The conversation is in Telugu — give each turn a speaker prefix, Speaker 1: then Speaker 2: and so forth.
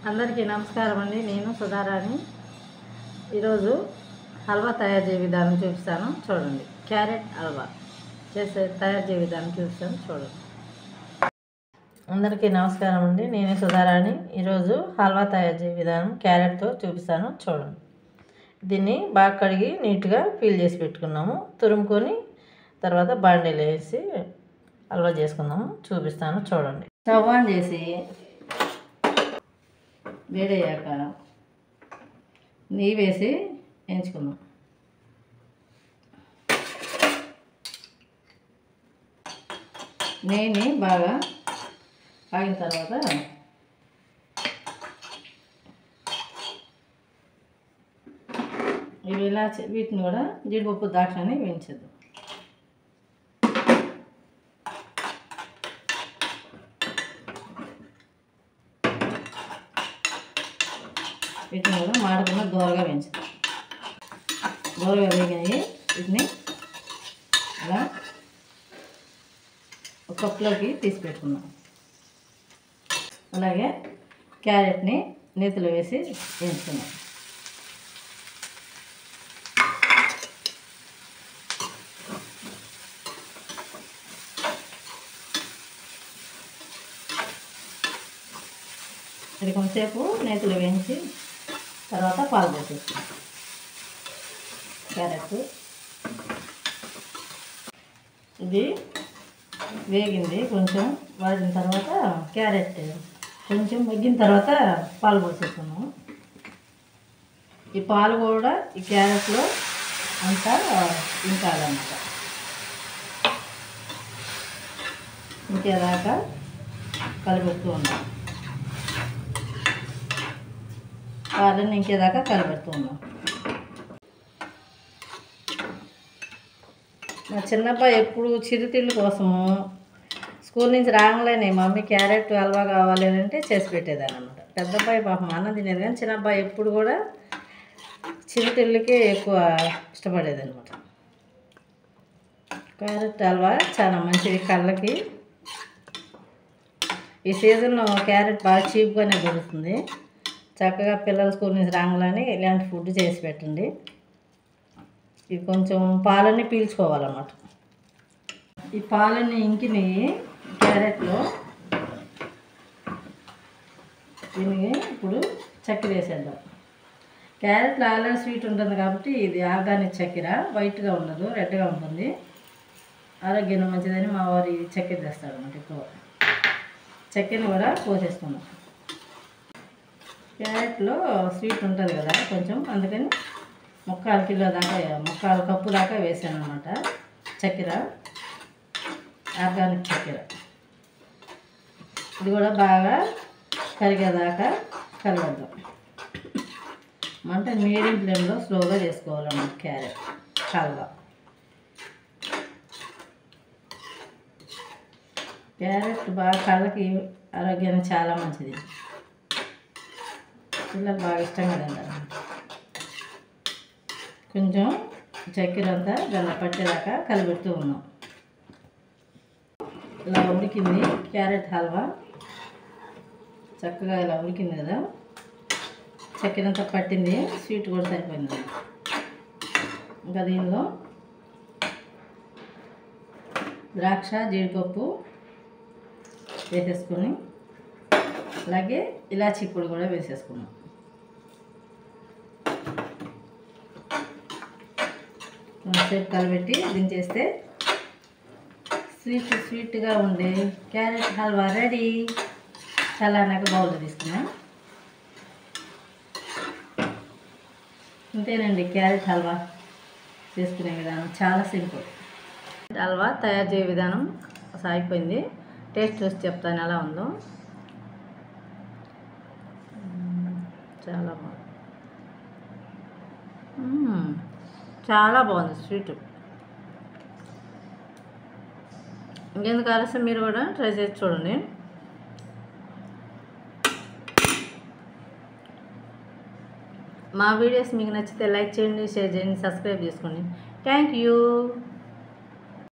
Speaker 1: అందరికీ నమస్కారం అండి. నేను సుధారాణి. ఈరోజు హల్వా తయారు చేసే విధానం చూపిస్తాను, చూడండి. క్యారెట్ హల్వా తయారు చేసే విధానం చూపిస్తాను, చూడండి. అందరికీ నమస్కారం అండి. నేను సుధారాణి. ఈరోజు హల్వా తయారు చేసే విధానం క్యారెట్తో చూపిస్తాను, చూడండి. దీన్ని బాగా కడిగి నీట్గా పీల్ చేసి పెట్టుకున్నాము. తురుముకొని తర్వాత బాండీలో వేసి హల్వా చేసుకుందాము, చూపిస్తాను, చూడండి. స్టవ్ ఆన్ చేసి వేడయ్యాక నెయ్యి వేసి వేయించుకుందాం. నెయ్యిని బాగా ఆగిన తర్వాత ఇవి ఇలా వీటిని కూడా జీడిపప్పు ద్రాక్షని వేయించేద్దాం. వీటిని కూడా మాడకుండా దూరగా వేయించుతాం. దూరగా వేగాయి వీటిని అలా ఒక కప్పులోకి తీసి పెట్టుకున్నాం. అలాగే క్యారెట్ని నేతిలో వేసి వేయించుకున్నాం. ఇది కొంతసేపు నేతిలో వేయించి తర్వాత పాలు పోసేస్తాం. క్యారెట్ ఇది వేగింది, కొంచెం వాడిన తర్వాత క్యారెట్ కొంచెం మగ్గిన తర్వాత పాలు పోసేస్తున్నాము. ఈ పాలు కూడా ఈ క్యారెట్లో అంతా ఇంకాలన్నమాట. ఇంకేదాకా కలిపెడుతూ ఉన్నాం. పాలని ఇంకేదాకా కలిపెడుతూ ఉన్నాం. మా చిన్నబ్బాయి ఎప్పుడు చిరుతిళ్ళు కోసము స్కూల్ నుంచి రాగానే మమ్మీ క్యారెట్ హల్వా కావాలి అని అంటే చేసి పెట్టేదాన్ని అనమాట. పెద్దబ్బాయి పాపం అన్నం తినేది, కానీ చిన్నబ్బాయి ఎప్పుడు కూడా చిరుతిళ్ళకే ఎక్కువ ఇష్టపడేది అనమాట. క్యారెట్ హల్వా చాలా మంచిది కళ్ళకి. ఈ సీజన్లో క్యారెట్ బాగా చీప్గానే దొరుకుతుంది. చక్కగా పిల్లలు స్కూల్ నుంచి రాగానే ఇలాంటి ఫుడ్ చేసి పెట్టండి. ఇది కొంచెం పాలన్నీ పీల్చుకోవాలన్నమాట. ఈ పాలన్నీ ఇంకిని క్యారెట్లో దీనికి ఇప్పుడు చక్కెర వేసేద్దాం. క్యారెట్లో ఆల్రెడీ స్వీట్ ఉంటుంది కాబట్టి ఇది ఆర్గానిక్ చక్కెర, వైట్గా ఉండదు, రెడ్గా ఉంటుంది. ఆరోగ్యం మంచిదని మా వారి చక్కెర తెస్తాడు అన్నమాట. ఎక్కువ చక్కెరని కూడా పోసేస్తున్నాం. క్యారెట్లో స్వీట్ ఉంటుంది కదా కొంచెం, అందుకని 3/4 కిలో దాకా 3/4 కప్పు దాకా వేసాను అన్నమాట చక్కెర, ఆర్గానిక్ చక్కెర. ఇది కూడా బాగా కరిగేదాకా కలగద్దాం. మంట మీడియం ఫ్లేమ్లో స్లోగా చేసుకోవాలన్నమాట క్యారెట్ హల్వా. క్యారెట్ బాగా కళ్ళకి ఆరోగ్యానికి చాలా మంచిది. పిల్లలు బాగా ఇష్టంగా తింటారు. కొంచెం చక్కెర అంతా దాన్ని పట్టేదాకా కలిపెడుతూ ఉన్నాం. ఇలా ఉడికింది క్యారెట్ హల్వా, చక్కగా ఇలా ఉడికింది కదా, చక్కెర అంతా పట్టింది, స్వీట్ కూడా సరిపోయింది. ఇంకా దీనిలో ద్రాక్ష జీడిపప్పు వేసేసుకొని అలాగే ఇలాచీ పొడి కూడా వేసేసుకున్నాం. కొంచెంసేపు కలిపెట్టి దించేస్తే స్వీట్గా ఉండే క్యారెట్ హల్వా రెడీ. చల్లారినాక బౌల్లో తీసుకున్నాం. అంతేనండి, క్యారెట్ హల్వా చేసుకునే విధానం చాలా సింపుల్. హల్వా తయారు చేసే విధానం అయిపోయింది. టేస్ట్ చూసి చెప్తాను ఎలా ఉందో. చాలా బాగుంది, చాలా బాగుంది స్వీట్. ఇంకెందుకు ఆలస్యం, మీరు కూడా ట్రై చేసి చూడండి. మా వీడియోస్ మీకు నచ్చితే లైక్ చేయండి, షేర్ చేయండి, సబ్స్క్రైబ్ చేసుకోండి. Thank you.